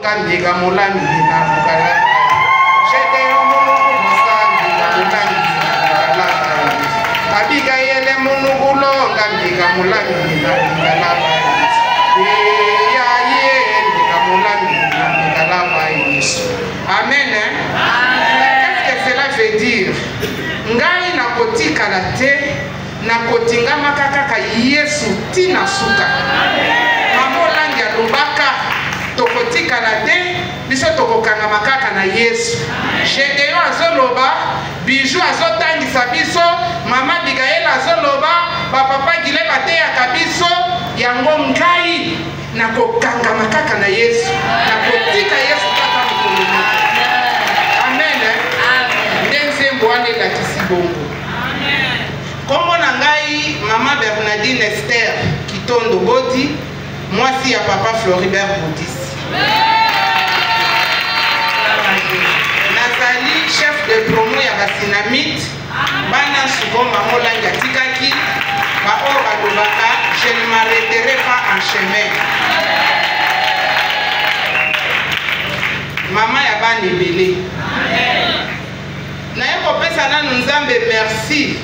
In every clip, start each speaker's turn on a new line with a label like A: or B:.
A: Kandiga mulami na mukala. Jete yomunuku mosambi na mulami na mukala. Abiga yele munugulo kandiga mulami na mukala. Ya ye kandiga mulami na mukala wa Yesu. Amen. Qu'est-ce que cela veut dire? Ngai na kotika la te na kotinga makaka ka Yesu tina suka. Mamolangi ya lubaka tokotika la te biso tokokanga makaka na Yesu. Gedeon azoloba, Bijou azotangisa biso, mama Abigail azoloba, papa Gile bateyaka biso, yango ngai na kokanga makaka na Yesu. Na kotika Yesu kaka mokolo. Amen. Ndenze mbwane la kisibongo. Kombo na ngai mama Bernardine Esther Kitondo Bodi, mwasi ya papa Floribert Boudis. Nazali chef de promo ya basinamite bana souvent mamolangi atikaki bao balobaka je ne m'arrêterai pas en chemin. Mama ya bana ebele naye kopesa nanu nzambe merci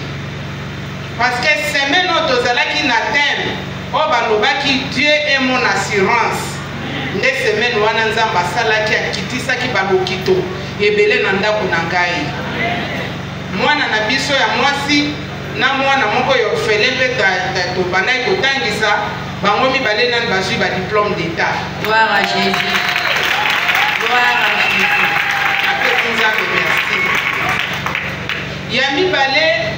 A: parce que semaine oyo tozalaki na thème oyo balobaki Dieu est mon assurance. Nde semaine wana nzambe asalaki akitisaki balokito ebele na ndako na ngai. Mwana na biso ya mwasi na mwana moko ya orphelin mpe tobandaki kotangisa bango mibale nani bazwi badiplôme d'état.
B: Gloire à Jésus. Gloire à Jésus.
A: Apesi nzambe merci. Ya mibale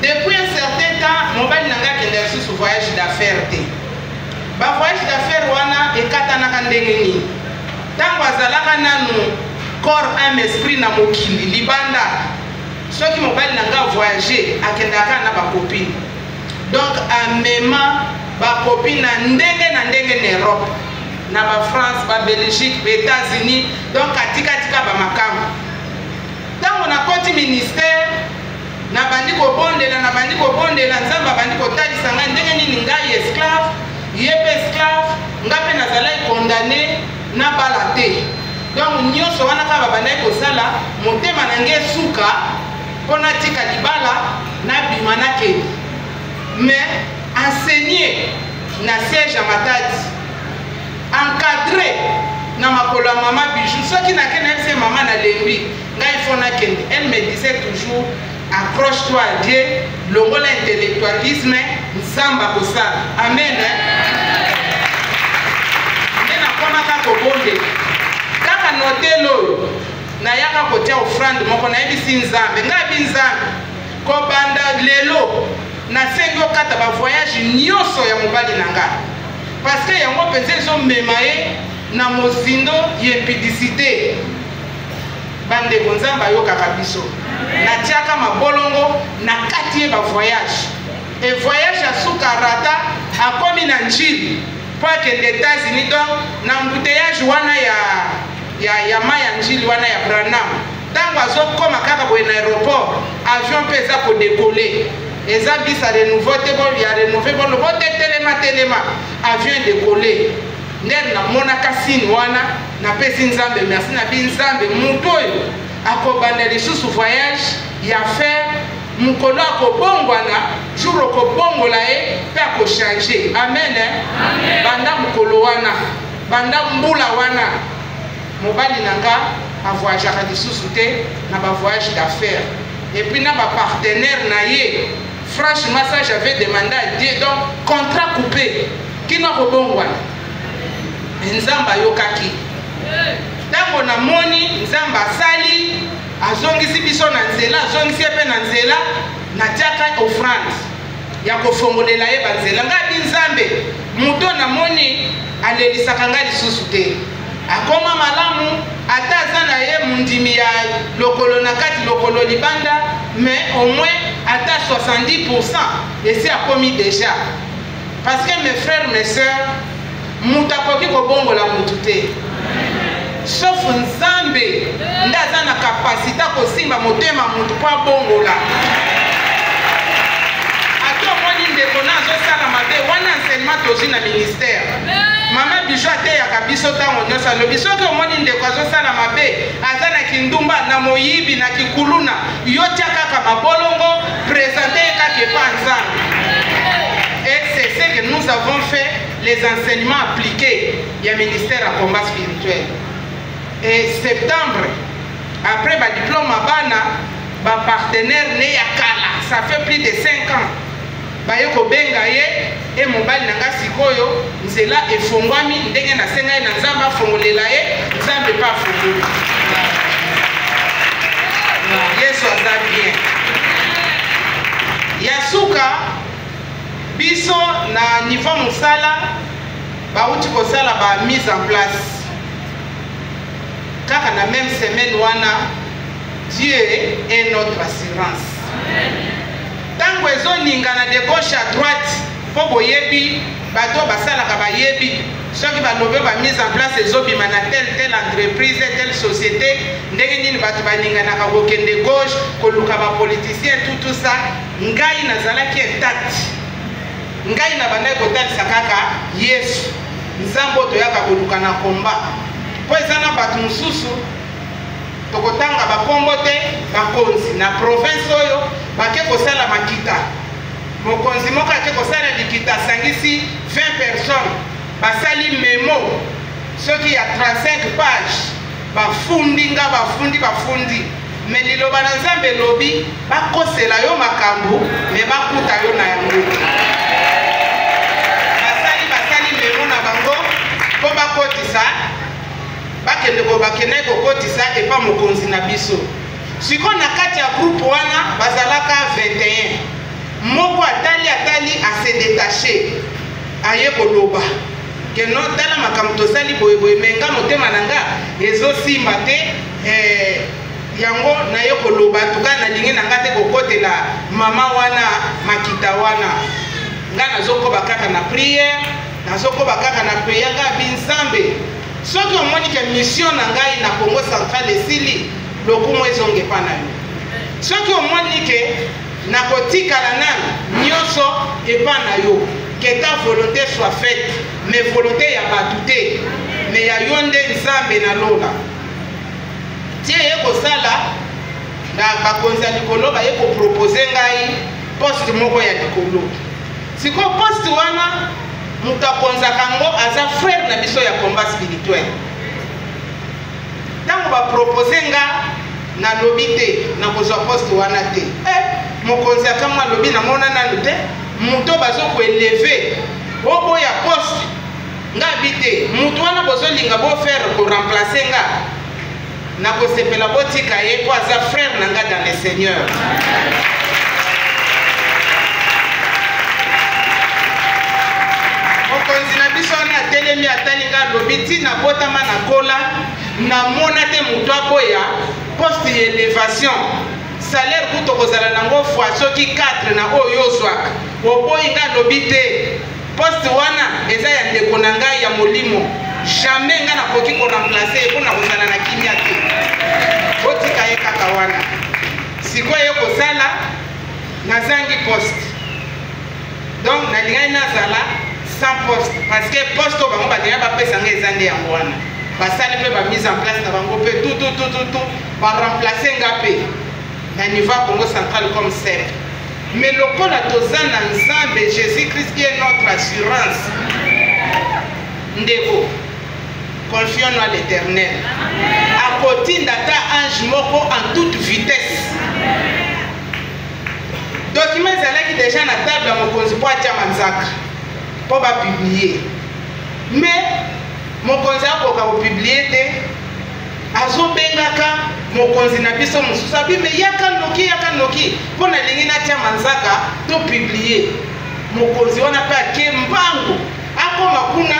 A: depuis un certain temps mobali na ngai akende lisusu voyage d'affaires te. Ba voyage d'affaires wana ekatanaka ndenge nini? Ntango azalaka nanu corps âme esprit na mokili libanda soki mobali na nga voyager akendaka na bakopine, donc amema bakopine na ndenge na Europe na ba France ba Belgique ba États-Unis, donc atikatika ba makambo. Ntango na koti ministère na bandi kobondela nzamba bandi kotalisa ngai ndenge nini ngai esclave yebe esclave ngape nazalaki condamné na bala te. Donc nyonso wana kaka babandaki kosala motema na ngai suka mpona tika libala na bima nakende. Mais enseigné na siège ya Matadi, encadré na makolo ya mama Bijou, soki nakende yebise mama na lembi ngai fo nakende, elle me disait toujours accroche-toi à Dieu, longola intellectualisme nzamba kosala. Amen. Ndena kona kako bonde kaka notelo na yaka kotia offrande moko na yebisi nzambe ngabi nzambe kobanda lelo na sengi okata ba voyage nyonso ya mobali na nga parce que yango penze zo memaye na mozindo yempidicité bandeko nzambe ayokaka biso natiaka mabolongo na kati ye ba voyage et voyage ya suka rata akomi na njili po akende États-Unis, donc na mbuteyage wana ya mai ya njili wana ya Branham. Ntango azokoma kaka boye na aéroport avion mpe eza kodekole eza bis a renouveau te bo ya renouveau bolo bo telema avion dekole nde namonaka sini wana napesi nzambe merci na bi nzambe mutu oyo akobanda lisusu voyage ya faire mukolo akobongwana jour okobongola ye mpe akochange. Amen. Banda mukolo wana banda mbula wana mobali na nga avoyageaka lisusu te na bavoyage d'affaires et puis na bapartenaire na ye. Franchement ça j'avais demandé à Dieu, donc contrat coupé kino kobongwana nzamba ayokaki. Ntango namoni nzamba asali azongisi biso na nzela azongisi epe na nzela natiaka offrande ya kofongolela ye banzela ngai nzambe muto namoni alelisaka ngai lisusu te akoma malamu ata aza na ye mundimi ya lokolo na kati lokolo libanda mais au moins ata 70% esi akomi déjà parce que mes frères mes sœurs mutu akoki kobongola mutu te sauf nzambe nde aza na kapasité kosimba motema mutu mpo abongola. Ati omoni ndeko na azosala mabe wana enseignement tozwi na ministère mama biso ateyaka biso ntango nyonso alobi soki omoni ndeko azosala mabe aza na kindumba na moyibi na kikuluna yo tia kaka mabolongo présente ye kaka epa nzambe. Et c'est ce que nous avons fait, les enseignements appliqués du ministère à combat spirituel. Et septembre, après le diplôme à Bana, ma partenaire né à Kala, ça fait plus de 5 ans. Bayoko Bengaye et mon bal nanga sikoyo, nzela efongwami ndenge na senga na nzamba fongolela ye, nzambe pas fongoli. Yesu aza bien. Yasuka biso na niveau musala bauti kosala ba mise en place kaka na même semaine wana Dieu est notre assurance. Tango ezoningana de gauche à droite po boyebi bato basalaka bayebi soki balobe ba mise en place ezobima na telle entreprise telle société ndenge nini bato baninganaka kokende gauche koluka bapoliticien tout ça ngai nazalaki intact ngai na bana kotalisa kaka Yesu nzambo toyaka koluka na komba po eza na bato mosusu tokotanga bakombo te bakonzi na province oyo bake kosala makita mokonzi moko ake kosala likita asangisi 20 personnes basali memo soki ya 35 page bafundi nga bafundi me liloba na nzambe elobi bakosela yo makambo me bakuta yo na yango basali memo na bango mpo bakotisa bakende kokotisa epa mokonzi na biso siko na kati ya groupe wana bazalaka 21 moko atali ase détaché aye koloba keno tala makambo tosali boyeboye menga motema na nga ezosimba te yango naye koloba tuka nalingi na nga te kokotela mama wana makita wana nga nazokoba kaka na prière nazokoba kaka na prière nga binzambe soki omoni ke mission na ngai na Congo Central esili lokumu ezonge pa na yo soki omoni ke nakotikala nanu nyonso epa na yo que ta volonté soit faite mais volonté ya bato te mais ya yo nde nzambe na lola tie ye kosala na bakonzi ya likolo baye kopropose ngai poste moko ya likolo siko poste wana moto akonzaka ngo aza frère na biso ya combat spirituel ntango bapropose nga nalobi te nakozwa poste wana te mokonzi akamwa alobi namona nanu te moto bazokoeleve oboya poste nga bi te moto wana bozolinga bofere koremplace nga nakosepela botika ye po aza frère na nga dans le Seigneur. mokonzi na biso wana atelemi atali nga lobi ntina botama na kola namona te moto aboya poste ya élévation salaire kuto kozala nango fois soki 4 na oyo ozwaka oboyi nga lobi te poste wana eza ya ndeko na ngai ya molimo jamais nga nakoki koremplace mpona kozala na kimia te botika ye kaka wana sikoyo ye kosala nazangi poste donc nalingai nazala sans poste parce que poste oyo bango balinga bapesa nga eza nde yango wana basali mpe bamise en place na bango mpe tout baremplace nga mpe na niveau ya Congo Central comme chef. Mais lokola toza na nzambe Jésus-Christ qui est notre assurance ndeko confions-nous à l'Éternel akotinda ta ange moko en toute vitesse document ezalaki déjà na table ya mokonzi po atia manzaka po bapublie mais mokonzi akoka kopublie te azobengaka mokonzi na biso mosusu abi me yaka noki mpo nalingi natia manzaka to publie mokonzi wana mpe ake mbangu akoma kuna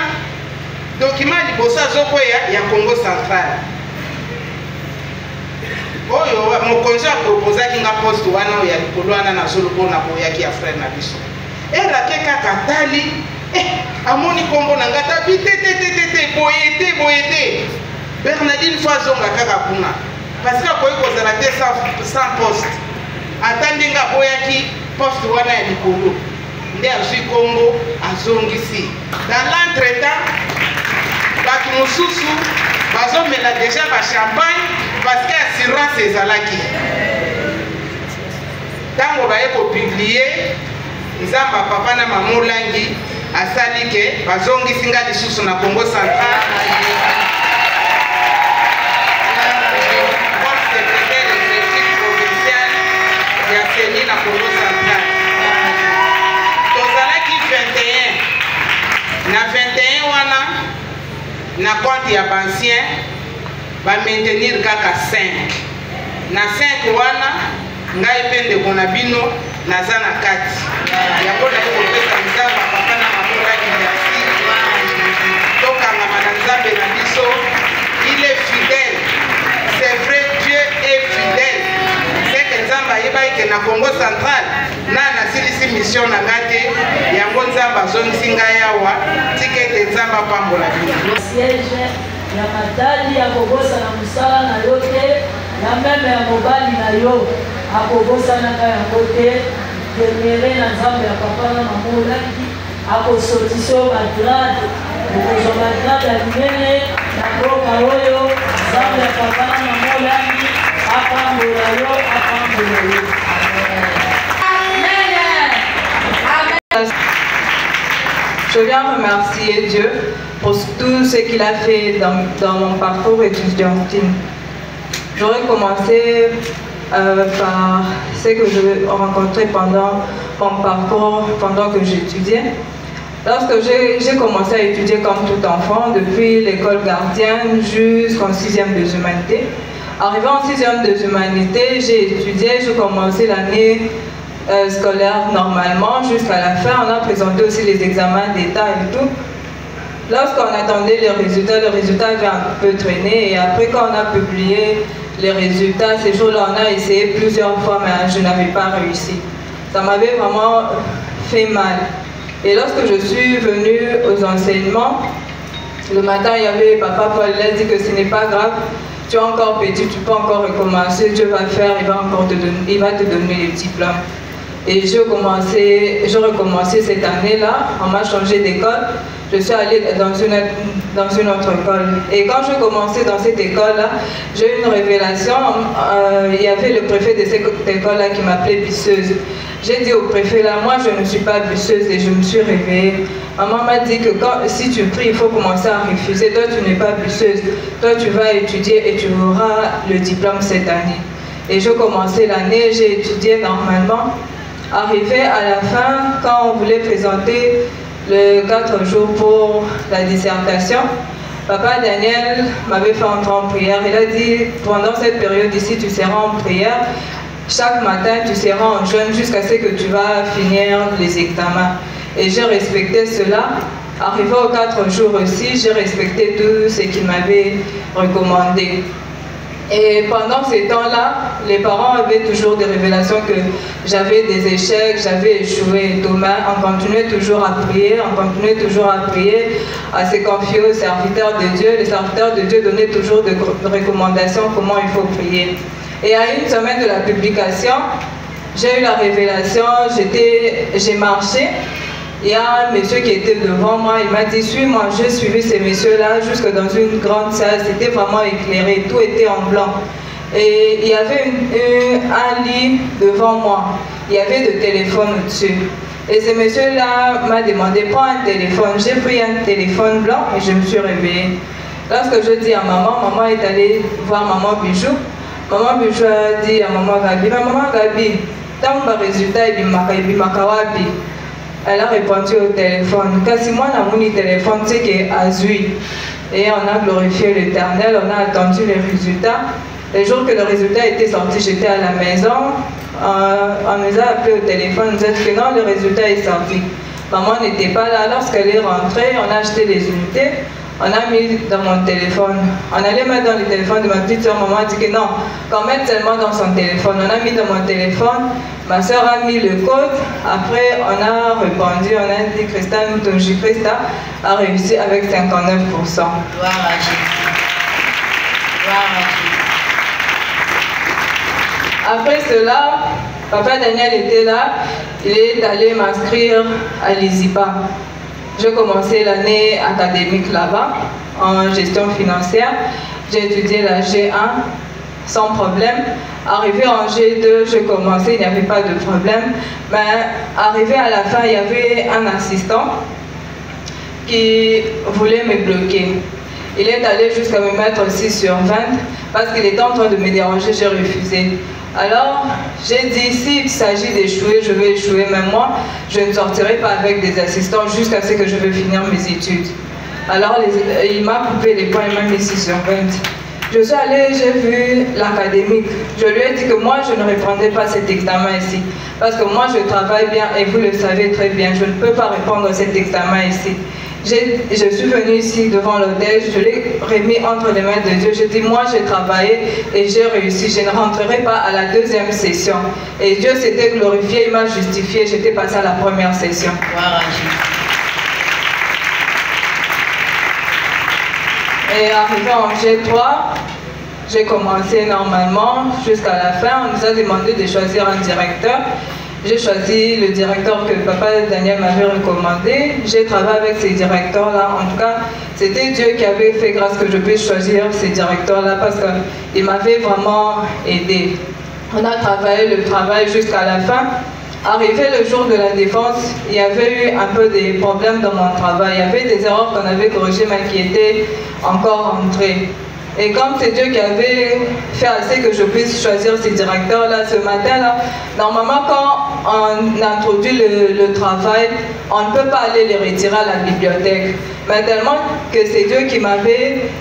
A: dokima liboso azokwea ya Congo Central oyo mokonzi apropozaki nga poste wana oyo ya likolo wana nazolobona boyaki ya frère na biso erake kaka tali amoni kombo na nga tabi te boye te Bernardine fois zonga kaka kuna parce que akoki kozala te sans poste atandi nga boyaki poste wana ya likolo nde azwi Congo azongisi. Dans l'entretemps bato mosusu bazomela déjà ba champagne parce que assurance ezalaki. Ntango baye kopublie nzamba papa na mama Olangi asali ke bazongisi nga lisusu na Congo Central. Secrétaire exécutif provincial ya CENI na Congo Central. Tozalaki 21 na 21 wana na compte ya bancien ba maintenir kaka 5 na 5 wana ngai pe ndeko na bino naza na kati yango naye kopesa nzamba papa na mama Olangi merci tokangama na nzambe na biso. Il est fidèle, c'est vrai, Dieu est fidèle. C'est que nzamba yeba ke na Congo Central na nasilisi mission na ngate yango nzamba zongisi ngai awa tikete nzamba pambola bino.
C: Siège ya matali ya kobosa na musala na yo te na meme ya mobali na yo akobosa na ngai yango te demere na nzambe ya papa na mama Olangi akosotisi oyo bagrade okozwa bagrade ya minene na mboka oyo nzambe ya papa na mama Olangi apambola yo apambola yo.
D: Je viens remercier Dieu pour tout ce qu'il a fait dans mon parcours étudiantine. J'aurais commencé par ce que je rencontrais pendant mon parcours, pendant que j'étudiais. Lorsque j'ai commencé à étudier comme tout enfant, depuis l'école gardienne jusqu'en 6e des humanités. Arrivant en 6e des humanités, j'ai étudié, j'ai commencé l'année scolaire normalement jusqu'à la fin. On a présenté aussi les examens d'État et tout. Lorsqu'on attendait les résultats avaient un peu traîné et après quand on a publié les résultats, ces jours-là on a essayé plusieurs fois mais je n'avais pas réussi. Ça m'avait vraiment fait mal. Et lorsque je suis venue aux enseignements, le matin il y avait papa Paul, il a dit que ce n'est pas grave, tu es encore petit, tu peux encore recommencer, Dieu va faire, il va te donner les diplômes. Et j'ai recommencé cette année-là, on m'a changé d'école, je suis allée dans une autre école. Et quand je commençais dans cette école-là, j'ai eu une révélation, il y avait le préfet de cette école-là qui m'appelait bisseuse. J'ai dit au préfet là, moi je ne suis pas bisseuse et je me suis réveillée. Maman m'a dit que si tu pries, il faut commencer à refuser. Toi tu n'es pas bisseuse, toi tu vas étudier et tu auras le diplôme cette année. Et j'ai commencé l'année, j'ai étudié normalement. Arrivé à la fin, quand on voulait présenter les 4 jours pour la dissertation, papa Daniel m'avait fait entrer en prière. Il a dit, pendant cette période ici, tu seras en prière. Chaque matin, tu seras en jeûne jusqu'à ce que tu vas finir les examens. Et j'ai respecté cela. Arrivé aux 4 jours aussi, j'ai respecté tout ce qu'il m'avait recommandé. Et pendant ces temps-là, les parents avaient toujours des révélations que j'avais des échecs, j'avais échoué et tout, mais on continuait toujours à prier, à se confier aux serviteurs de Dieu. Les serviteurs de Dieu donnaient toujours des recommandations comment il faut prier. Et à une semaine de la publication, j'ai eu la révélation, j'ai marché. Il y a un monsieur qui était devant moi, il m'a dit, suis-moi. J'ai suivi ces messieurs-là jusque dans une grande salle, c'était vraiment éclairé, tout était en blanc. Et il y avait un lit devant moi, il y avait le téléphone au-dessus. Et ce monsieur-là m'a demandé, prends un téléphone. J'ai pris un téléphone blanc et je me suis réveillée. Lorsque je dis à maman, maman est allée voir maman Bijou. Maman Bijou a dit à maman Gabi, mais maman Gabi, tant que résultat est makawabi. Elle a répondu au téléphone. Kasi moi, on a mon téléphone, c'est que Azui. Et on a glorifié l'Éternel, on a attendu les résultats. Le jour que le résultat était sorti, j'étais à la maison. On nous a appelé au téléphone, on nous a dit que non, le résultat est sorti. Maman n'était pas là. Lorsqu'elle est rentrée, on a acheté les unités. On a mis dans mon téléphone. On allait mettre dans le téléphone de ma petite soeur. Maman a dit que non, qu'on mette seulement dans son téléphone. On a mis dans mon téléphone. Ma soeur a mis le code. Après, on a répondu. On a dit Christa Moutonji Christa a réussi avec 59%.
B: Gloire à Jésus. Gloire à Jésus.
D: Après cela, papa Daniel était là. il est allé m'inscrire à l'ISIPA. J'ai commencé l'année académique là-bas, en gestion financière. J'ai étudié la G1 sans problème. Arrivé en G2, j'ai commencé, il n'y avait pas de problème. Mais arrivé à la fin, il y avait un assistant qui voulait me bloquer. Il est allé jusqu'à me mettre 6 sur 20 parce qu'il était en train de me déranger, j'ai refusé. Alors, j'ai dit, s'il s'agit d'échouer, je vais échouer, même moi, je ne sortirai pas avec des assistants jusqu'à ce que je vais finir mes études. Alors, il m'a coupé les points, il m'a mis 6 sur 20. Je suis allée, j'ai vu l'académique. Je lui ai dit que moi, je ne reprendrai pas cet examen ici. Parce que moi, je travaille bien et vous le savez très bien, je ne peux pas répondre à cet examen ici. Je suis venue ici devant l'hôtel, je l'ai remis entre les mains de Dieu. J'ai dit, moi j'ai travaillé et j'ai réussi, je ne rentrerai pas à la deuxième session. Et Dieu s'était glorifié, il m'a justifié, j'étais passée à la première session. Et arrivé en G3, j'ai commencé normalement jusqu'à la fin. On nous a demandé de choisir un directeur. J'ai choisi le directeur que papa Daniel m'avait recommandé. J'ai travaillé avec ces directeurs-là. En tout cas, c'était Dieu qui avait fait grâce que je puisse choisir ces directeurs-là parce qu'il m'avait vraiment aidé. On a travaillé le travail jusqu'à la fin. Arrivé le jour de la défense, il y avait eu un peu des problèmes dans mon travail. Il y avait des erreurs qu'on avait corrigées mais qui étaient encore entrées. Et comme c'est Dieu qui avait fait assez que je puisse choisir ces directeurs-là, ce matin-là, normalement quand on introduit le travail, on ne peut pas aller les retirer à la bibliothèque. Mais tellement que c'est Dieu qui m'avait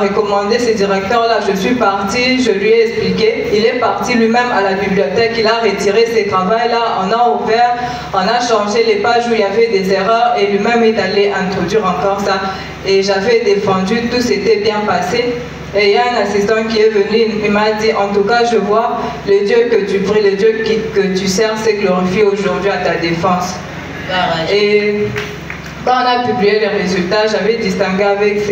D: recommandé ces directeurs-là, je suis partie, je lui ai expliqué, il est parti lui-même à la bibliothèque, il a retiré ces travails-là, on a ouvert, on a changé les pages où il y avait des erreurs et lui-même est allé introduire encore ça. Et j'avais défendu, tout s'était bien passé. Et il y a un assistant qui est venu, il m'a dit, en tout cas, je vois le Dieu que tu pries, le Dieu que tu sers s'est glorifié aujourd'hui à ta défense. Et quand on a publié les résultats, j'avais distingué avec 70,1.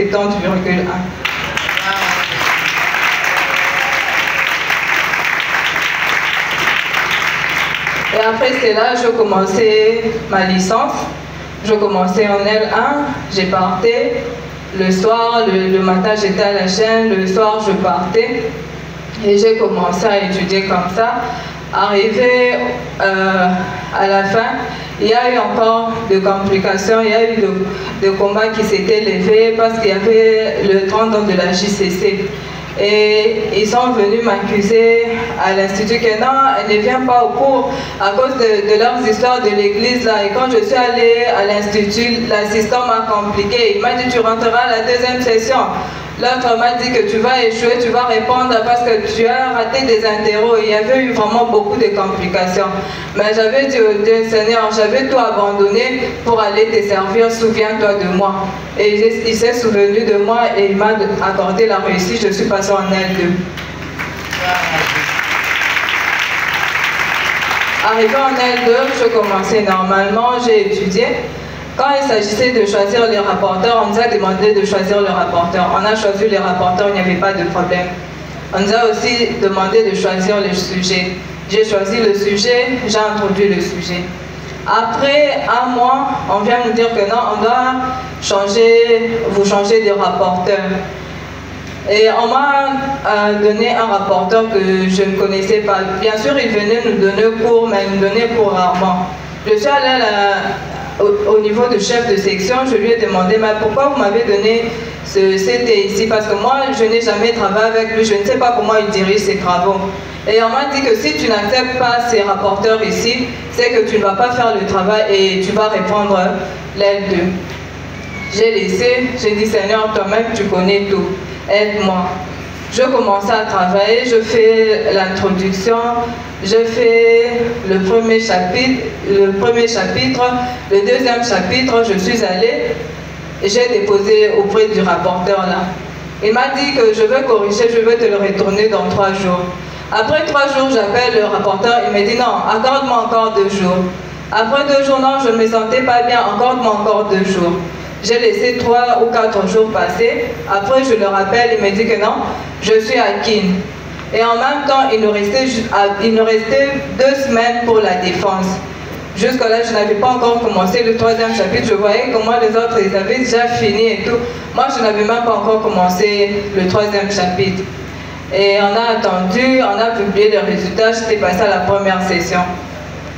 D: Et après cela, je commençais ma licence. Je commençais en L1, j'ai parti. Le soir, le matin, j'étais à la chaîne. Le soir, je partais. Et j'ai commencé à étudier comme ça. Arrivé à la fin, il y a eu encore des complications. Il y a eu des combats qui s'étaient levés parce qu'il y avait le 30 ans de la JCC. Et ils sont venus m'accuser à l'Institut que non, elle ne vient pas au cours à cause de leurs histoires de l'église là. Et quand je suis allée à l'Institut, l'assistant m'a compliqué. Il m'a dit, tu rentreras à la deuxième session. L'autre m'a dit que tu vas échouer, tu vas répondre parce que tu as raté des interros. Il y avait eu vraiment beaucoup de complications. Mais j'avais dit au Dieu, Seigneur, j'avais tout abandonné pour aller te servir, souviens-toi de moi. Et il s'est souvenu de moi et il m'a accordé la réussite. Je suis passée en L2. Arrivé en L2, je commençais normalement, j'ai étudié. Quand il s'agissait de choisir les rapporteurs, on nous a demandé de choisir le rapporteur. On a choisi les rapporteurs, il n'y avait pas de problème. On nous a aussi demandé de choisir le sujet. J'ai choisi le sujet, j'ai introduit le sujet. Après un mois, on vient nous dire que non, on doit changer, vous changer de rapporteur. Et on m'a donné un rapporteur que je ne connaissais pas. Bien sûr, il venait nous donner cours, mais il nous donnait cours rarement. Je suis allée au niveau du chef de section, je lui ai demandé, mais pourquoi vous m'avez donné ce CT ici? Parce que moi, je n'ai jamais travaillé avec lui, je ne sais pas comment il dirige ses travaux. Et on m'a dit que si tu n'acceptes pas ces rapporteurs ici, c'est que tu ne vas pas faire le travail et tu vas répondre l'aide. J'ai laissé, j'ai dit, Seigneur, toi-même, tu connais tout, aide-moi. Je commençais à travailler, je fais l'introduction, je fais le premier chapitre, le deuxième chapitre, je suis allée et j'ai déposé auprès du rapporteur là. Il m'a dit que je veux corriger, je veux te le retourner dans 3 jours. Après 3 jours, j'appelle le rapporteur, il me dit non, accorde-moi encore 2 jours. Après 2 jours, non, je ne me sentais pas bien, accorde-moi encore 2 jours. J'ai laissé 3 ou 4 jours passer. Après, je le rappelle, il me dit que non, je suis à Kin. Et en même temps, il nous restait 2 semaines pour la défense. Jusque-là, je n'avais pas encore commencé le 3e chapitre. Je voyais comment les autres, ils avaient déjà fini et tout. Moi, je n'avais même pas encore commencé le 3e chapitre. Et on a attendu, on a publié les résultats, j'étais passée à la première session.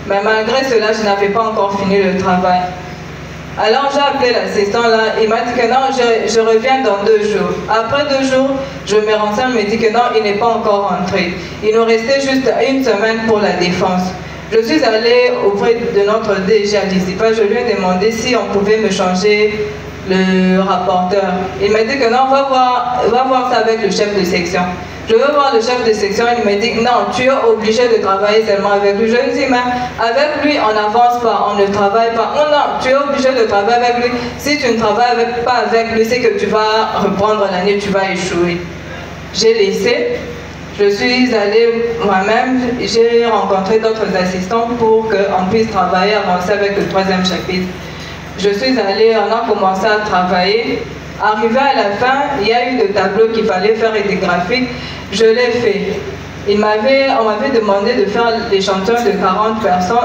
D: Mais malgré cela, je n'avais pas encore fini le travail. Alors j'ai appelé l'assistant là, il m'a dit que non, je reviens dans 2 jours. Après 2 jours, je me renseigne, il me dit que non, il n'est pas encore rentré. Il nous restait juste 1 semaine pour la défense. Je suis allée auprès de notre DG à l'ISIPA, je lui ai demandé si on pouvait me changer le rapporteur. Il m'a dit que non, va voir ça avec le chef de section. Je veux voir le chef de section, il me dit non, tu es obligé de travailler seulement avec lui. Je lui dis mais avec lui on n'avance pas, on ne travaille pas. Oh non, tu es obligé de travailler avec lui. Si tu ne travailles pas avec lui, c'est que tu vas reprendre l'année, tu vas échouer. J'ai laissé, je suis allée moi-même, j'ai rencontré d'autres assistants pour qu'on puisse travailler, avancer avec le 3e chapitre. Je suis allée, on a commencé à travailler. Arrivé à la fin, il y a eu des tableaux qu'il fallait faire et des graphiques. Je l'ai fait. On m'avait demandé de faire l'échantillon de 40 personnes,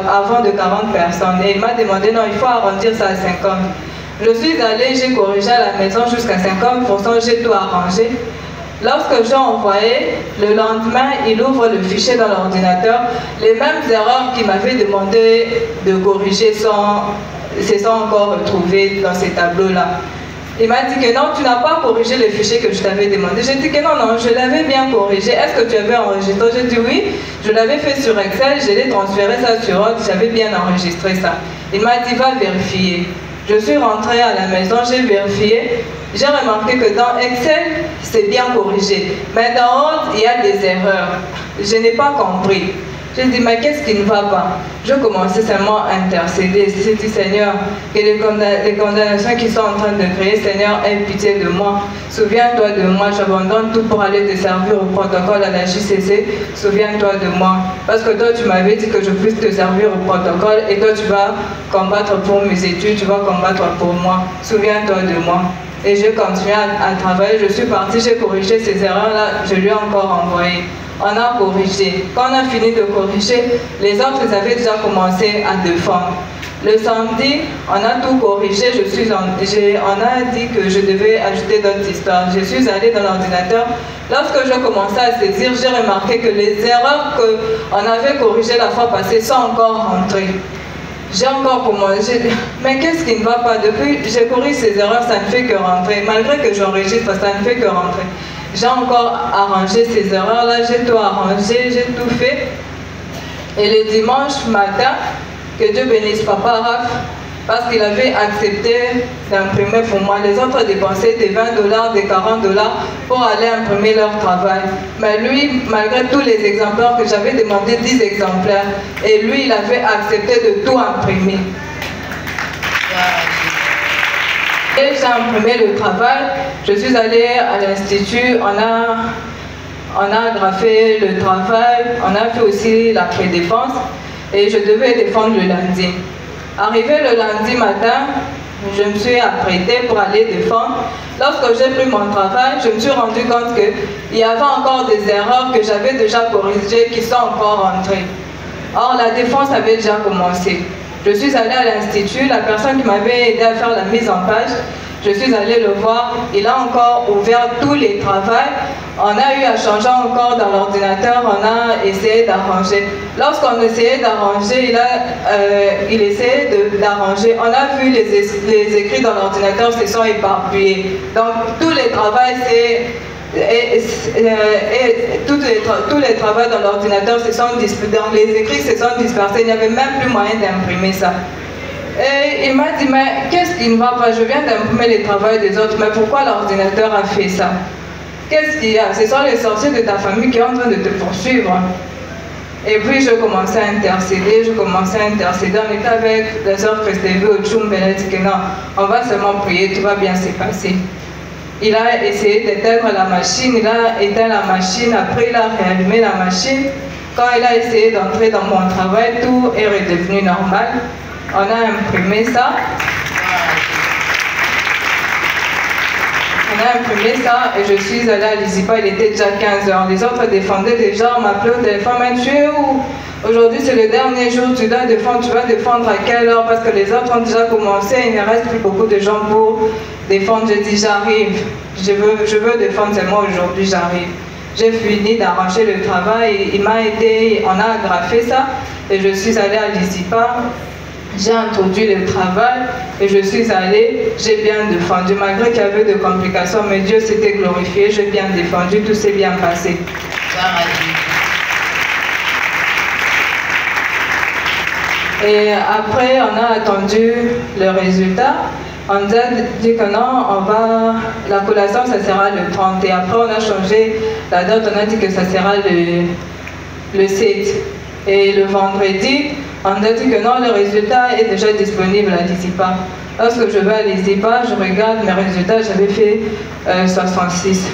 D: avant de 40 personnes. Et il m'a demandé, non, il faut arrondir ça à 50. Je suis allée, j'ai corrigé à la maison jusqu'à 50%, j'ai tout arrangé. Lorsque j'ai envoyé, le lendemain, il ouvre le fichier dans l'ordinateur. Les mêmes erreurs qu'il m'avait demandé de corriger se sont encore retrouvées dans ces tableaux-là. Il m'a dit que non, tu n'as pas corrigé le fichier que je t'avais demandé. J'ai dit que non, je l'avais bien corrigé. Est-ce que tu avais enregistré? J'ai dit oui, je l'avais fait sur Excel, je l'ai transféré ça sur Word, j'avais bien enregistré ça. Il m'a dit va vérifier. Je suis rentrée à la maison, j'ai vérifié. J'ai remarqué que dans Excel, c'est bien corrigé. Mais dans Word, il y a des erreurs. Je n'ai pas compris. J'ai dit, mais qu'est-ce qui ne va pas? Je commençais seulement à intercéder. J'ai dit, Seigneur, que les condamnations qui sont en train de créer, Seigneur, aie pitié de moi. Souviens-toi de moi, j'abandonne tout pour aller te servir au protocole à la JCC. Souviens-toi de moi. Parce que toi, tu m'avais dit que je puisse te servir au protocole et toi, tu vas combattre pour mes études, tu vas combattre pour moi. Souviens-toi de moi. Et j'ai continué à travailler. Je suis partie, j'ai corrigé ces erreurs-là, je lui ai encore envoyé. On a corrigé. Quand on a fini de corriger, les autres avaient déjà commencé à défendre. Le samedi, on a tout corrigé. On a dit que je devais ajouter d'autres histoires. Je suis allée dans l'ordinateur. Lorsque je commençais à saisir, j'ai remarqué que les erreurs qu'on avait corrigées la fois passée sont encore rentrées. J'ai encore commencé. Mais qu'est-ce qui ne va pas? Depuis que j'ai corrigé ces erreurs, ça ne fait que rentrer. Malgré que j'enregistre, ça ne fait que rentrer. J'ai encore arrangé ces erreurs-là, j'ai tout arrangé, j'ai tout fait. Et le dimanche matin, que Dieu bénisse Papa Raph, parce qu'il avait accepté d'imprimer pour moi. Les autres dépensaient des $20, des $40 pour aller imprimer leur travail. Mais lui, malgré tous les exemplaires que j'avais demandé, 10 exemplaires, et lui, il avait accepté de tout imprimer. Et j'ai imprimé le travail, je suis allée à l'institut, on a graffé le travail, on a fait aussi la prédéfense et je devais défendre le lundi. Arrivé le lundi matin, je me suis apprêtée pour aller défendre. Lorsque j'ai pris mon travail, je me suis rendu compte qu'il y avait encore des erreurs que j'avais déjà corrigées qui sont encore rentrées. Or, la défense avait déjà commencé. Je suis allée à l'institut, la personne qui m'avait aidé à faire la mise en page, je suis allée le voir, il a encore ouvert tous les travaux. On a eu à changer encore dans l'ordinateur, on a essayé d'arranger. Lorsqu'on essayait d'arranger, il essayait d'arranger. On a vu les écrits dans l'ordinateur se sont éparpillés. Donc tous les travaux, tous les travaux dans l'ordinateur se sont dispersés, dans les écrits se sont dispersés, il n'y avait même plus moyen d'imprimer ça. Et il m'a dit, mais qu'est-ce qui ne va pas? Je viens d'imprimer les travaux des autres, mais pourquoi l'ordinateur a fait ça? Qu'est-ce qu'il y a? Ce sont les sorciers de ta famille qui sont en train de te poursuivre. Et puis je commençais à intercéder, on était avec la sœur Christelle au Tchoum, elle a dit que non, on va seulement prier, tout va bien se passer. Il a essayé d'éteindre la machine, il a éteint la machine, après il a réallumé la machine. Quand il a essayé d'entrer dans mon travail, tout est redevenu normal. On a imprimé ça. on a imprimé ça et je suis allée à l'ISIPA, il était déjà 15 h. Les autres défendaient déjà, on m'appelait au téléphone, mais tu es où? Aujourd'hui c'est le dernier jour, tu dois défendre, tu vas défendre à quelle heure? Parce que les autres ont déjà commencé, il ne reste plus beaucoup de gens pour défendre. J'ai dit j'arrive, je veux défendre, c'est moi aujourd'hui, j'arrive. J'ai fini d'arranger le travail, il m'a aidé, on a agrafé ça et je suis allée à l'ISIPA. J'ai introduit le travail et je suis allée, j'ai bien défendu, malgré qu'il y avait des complications, mais Dieu s'était glorifié, j'ai bien défendu, tout s'est bien passé. Et après, on a attendu le résultat. On nous a dit que non, la collation, ça sera le 30. Et après, on a changé la date, on a dit que ça sera le 7. Et le vendredi, on a dit que non, le résultat est déjà disponible à l'ISIPA. Lorsque je vais à l'ISIPA, je regarde mes résultats, j'avais fait 66.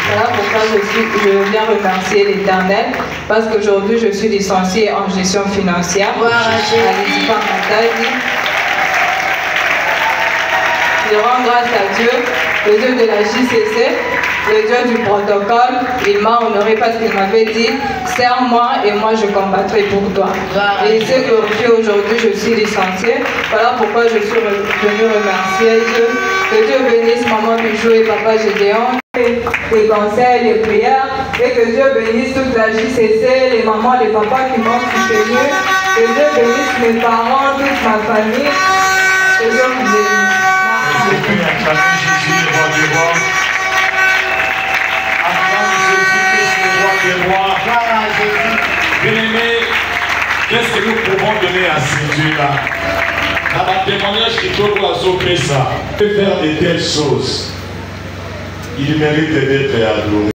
D: Voilà pourquoi je viens remercier l'Éternel, parce qu'aujourd'hui je suis licenciée en gestion financière à l'ISIPA Matadi. Je rends grâce à Dieu, le Dieu de la JCC, le Dieu du protocole. Il m'a honoré parce qu'il m'avait dit « Serre-moi et moi je combattrai pour toi ». Et il s'est glorifié aujourd'hui, je suis licenciée. Voilà pourquoi je suis venue remercier Dieu. Que Dieu bénisse maman Bijou et papa Gédéon, les conseils, les prières, et que Dieu bénisse toute la JCC, les mamans, les papas qui m'ont soutenu. Que Dieu bénisse mes parents, toute ma famille. Que Dieu vous bénisse.
E: Jésus, le roi des rois. Acclame Jésus-Christ, le roi des rois. Bien-aimés, qu'est-ce que nous pouvons donner à ces dieux-là? Dans ma témoignage qui doit ça, faire de telles choses, il mérite d'être adoré.